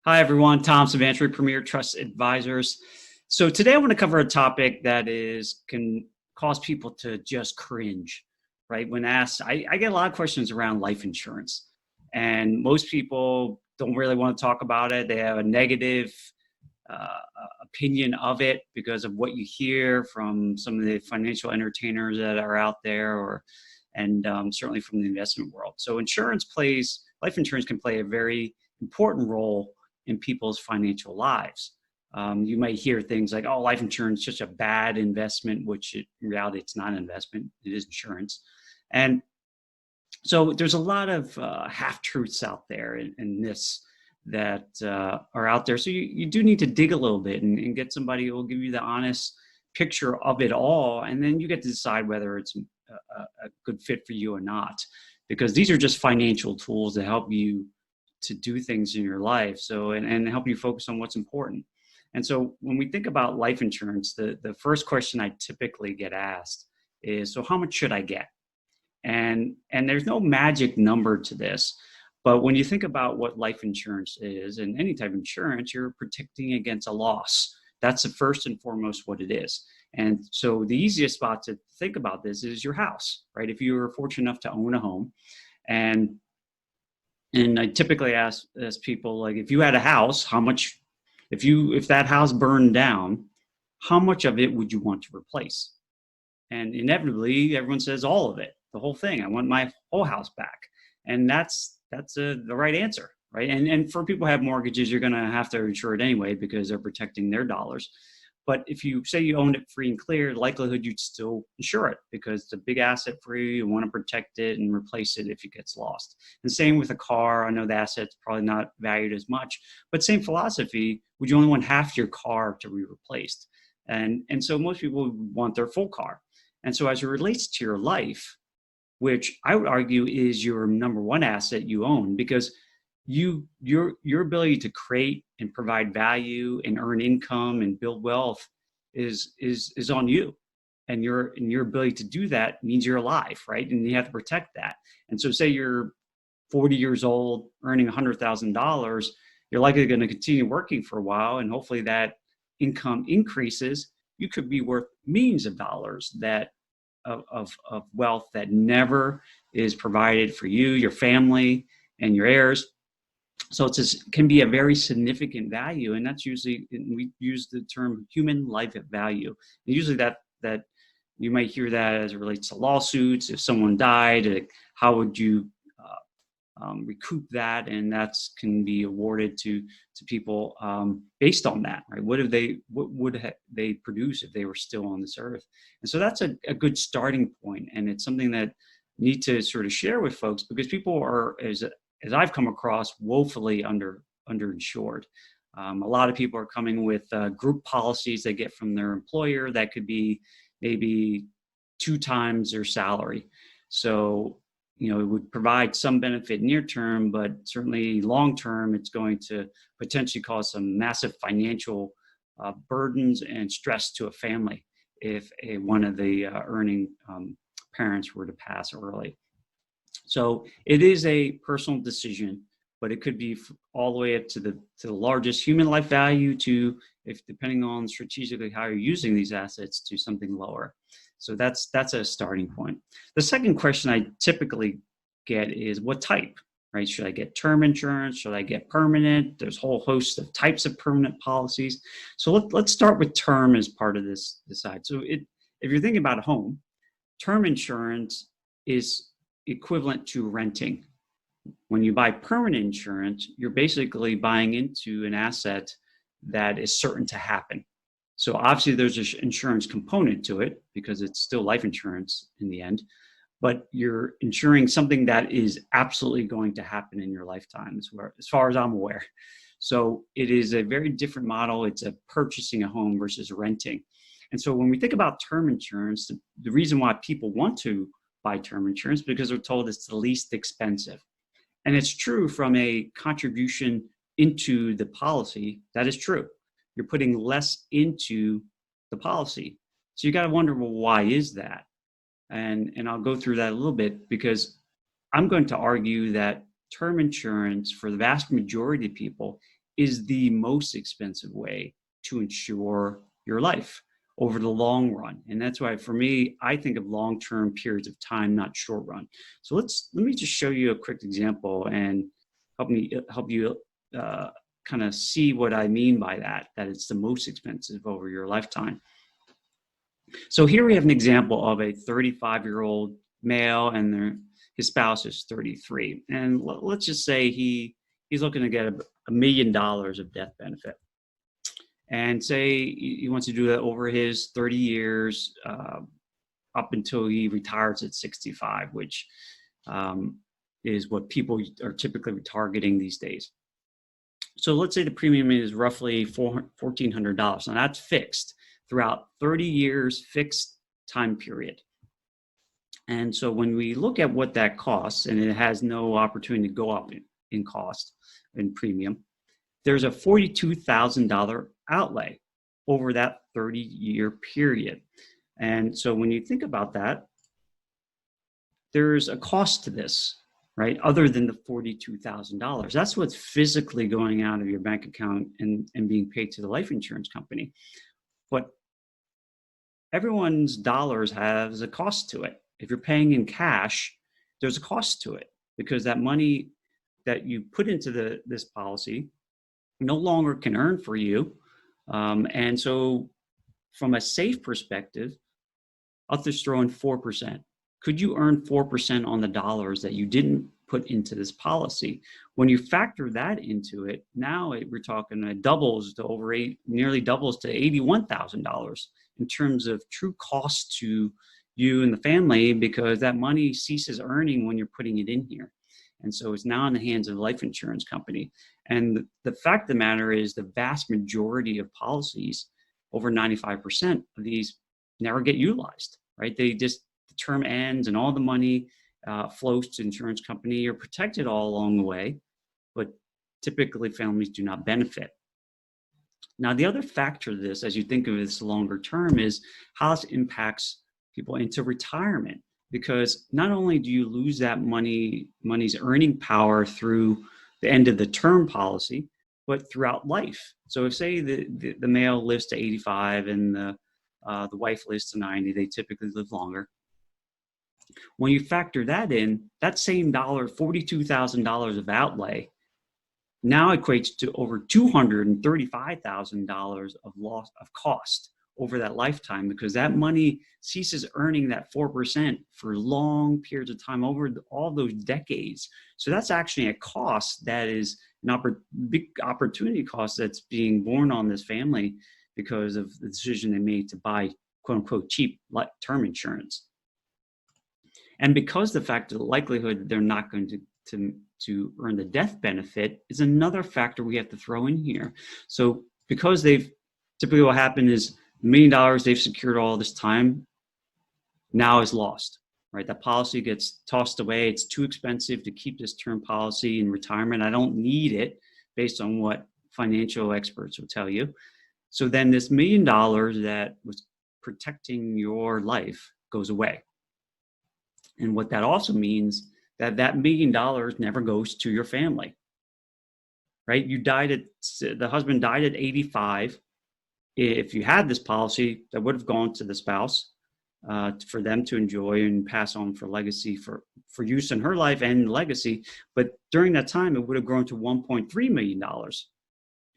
Hi, everyone. Tom Suvansri, Premier Trust Advisors. So today I want to cover a topic that can cause people to just cringe, right? When asked, I get a lot of questions around life insurance, and most people don't really want to talk about it. They have a negative opinion of it because of what you hear from some of the financial entertainers that are out there, and certainly from the investment world. So life insurance can play a very important role in people's financial lives. You might hear things like, "Oh, life insurance is just a bad investment," in reality, it's not an investment; it is insurance. And so there's a lot of half truths out there in this that are out there. So you do need to dig a little bit and get somebody who will give you the honest picture of it all, and then you get to decide whether it's a good fit for you or not. Because these are just financial tools to help you to do things in your life, and help you focus on what's important. And so when we think about life insurance, the first question I typically get asked is, so how much should I get? And there's no magic number to this, but when you think about what life insurance is, and any type of insurance, you're protecting against a loss. That's the first and foremost what it is. And so the easiest spot to think about this is your house, right? If you were fortunate enough to own a home, and I typically ask people, like, if you had a house, how much, if that house burned down, how much of it would you want to replace? And inevitably, everyone says all of it, the whole thing. I want my whole house back, and that's the right answer, right? And for people who have mortgages, you're going to have to insure it anyway because they're protecting their dollars. But if you say you owned it free and clear, the likelihood you'd still insure it because it's a big asset for you. You want to protect it and replace it if it gets lost. And same with a car. I know the asset's probably not valued as much, but same philosophy. Would you only want half your car to be replaced? And so most people want their full car. And so as it relates to your life, which I would argue is your number one asset you own, because your ability to create and provide value and earn income and build wealth is on you, and your ability to do that means you're alive, right? And you have to protect that. And so say you're 40 years old earning $100,000, you're likely going to continue working for a while, and hopefully that income increases. You could be worth millions of dollars of wealth that never is provided for you, your family, and your heirs. So can be a very significant value, and that's usually, we use the term human life value. And usually that you might hear that as it relates to lawsuits. If someone died, how would you recoup that? And that's can be awarded to people based on that, right? What would they produce if they were still on this earth? And so that's a good starting point, and it's something that need to sort of share with folks, because people are, as I've come across, woefully underinsured. A lot of people are coming with group policies they get from their employer that could be maybe 2 times their salary. So, it would provide some benefit near term, but certainly long term, it's going to potentially cause some massive financial burdens and stress to a family if one of the earning parents were to pass early. So it is a personal decision, but it could be all the way up to the largest human life value to, if depending on strategically how you're using these assets, to something lower. So that's a starting point. The second question I typically get is, what type, right? Should I get term insurance? Should I get permanent? There's a whole host of types of permanent policies. So let's start with term as part of this side. So if you're thinking about a home, term insurance is equivalent to renting. When you buy permanent insurance, you're basically buying into an asset that is certain to happen. So obviously there's an insurance component to it because it's still life insurance in the end, but you're insuring something that is absolutely going to happen in your lifetime, as far as I'm aware. So it is a very different model. It's a purchasing a home versus renting. And so when we think about term insurance, the reason why people want to buy term insurance, because they're told it's the least expensive. And it's true from a contribution into the policy. That is true. You're putting less into the policy. So you got to wonder, well, why is that? And I'll go through that a little bit, because I'm going to argue that term insurance, for the vast majority of people, is the most expensive way to insure your life over the long run. And that's why, for me, I think of long-term periods of time, not short run. So let me just show you a quick example and help you kind of see what I mean by that it's the most expensive over your lifetime. So here we have an example of a 35-year-old male and his spouse is 33. And let's just say he's looking to get $1 million of death benefit. And say he wants to do that over his 30 years up until he retires at 65, which is what people are typically targeting these days. So let's say the premium is roughly $1,400. Now that's fixed throughout 30 years, fixed time period. And so when we look at what that costs, and it has no opportunity to go up in cost, in premium, there's a $42,000 outlay over that 30-year period. And so when you think about that, there's a cost to this, right? Other than the $42,000. That's what's physically going out of your bank account and being paid to the life insurance company. But everyone's dollars has a cost to it. If you're paying in cash, there's a cost to it because that money that you put into this policy no longer can earn for you. And so from a safe perspective, I'll just throw in 4%. Could you earn 4% on the dollars that you didn't put into this policy? When you factor that into it, now we're talking it doubles to nearly doubles to $81,000 in terms of true cost to you and the family, because that money ceases earning when you're putting it in here. And so it's now in the hands of the life insurance company. And the fact of the matter is the vast majority of policies, over 95% of these, never get utilized, right? The term ends and all the money flows to the insurance company. You're protected all along the way, but typically families do not benefit. Now, the other factor of this, as you think of this longer term, is how this impacts people into retirement. Because not only do you lose that money's earning power through the end of the term policy, but throughout life. So if, say, the male lives to 85 and the wife lives to 90, they typically live longer. When you factor that in, that same $42,000 of outlay now equates to over $235,000 of loss of cost over that lifetime, because that money ceases earning that 4% for long periods of time over all those decades. So that's actually a cost that is big opportunity cost that's being borne on this family because of the decision they made to buy quote unquote cheap term insurance. And because the fact of the likelihood they're not going to earn the death benefit is another factor we have to throw in here. So because typically what happened is $1 million they've secured all this time now is lost, right? That policy gets tossed away. It's too expensive to keep this term policy in retirement. I don't need it based on what financial experts will tell you. So then this $1 million that was protecting your life goes away. And what that also means that $1 million never goes to your family, right? The husband died at 85. If you had this policy, that would have gone to the spouse for them to enjoy and pass on for legacy, for use in her life and legacy. But during that time, it would have grown to $1.3 million,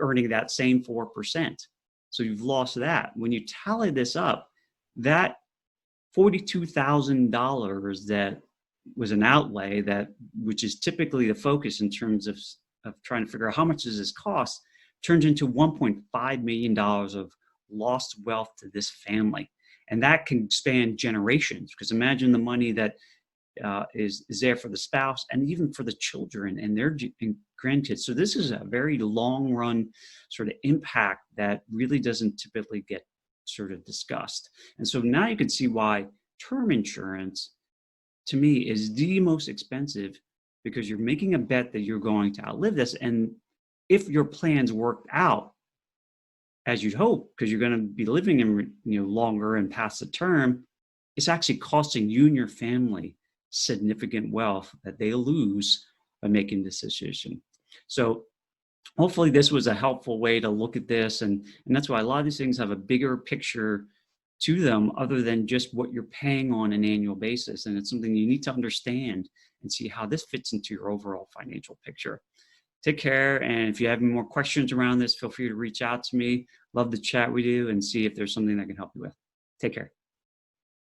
earning that same 4%. So you've lost that. When you tally this up, that $42,000 that was an outlay which is typically the focus in terms of trying to figure out how much does this cost, turns into $1.5 million of lost wealth to this family. And that can span generations, because imagine the money that is there for the spouse and even for the children and their grandkids. So this is a very long run sort of impact that really doesn't typically get sort of discussed. And so now you can see why term insurance, to me, is the most expensive, because you're making a bet that you're going to outlive this. And if your plans worked out as you'd hope, because you're going to be living in longer and past the term, it's actually costing you and your family significant wealth that they lose by making this decision. So hopefully this was a helpful way to look at this. And that's why a lot of these things have a bigger picture to them other than just what you're paying on an annual basis. And it's something you need to understand and see how this fits into your overall financial picture. Take care. And if you have any more questions around this, feel free to reach out to me. Love to chat with you and see if there's something I can help you with. Take care.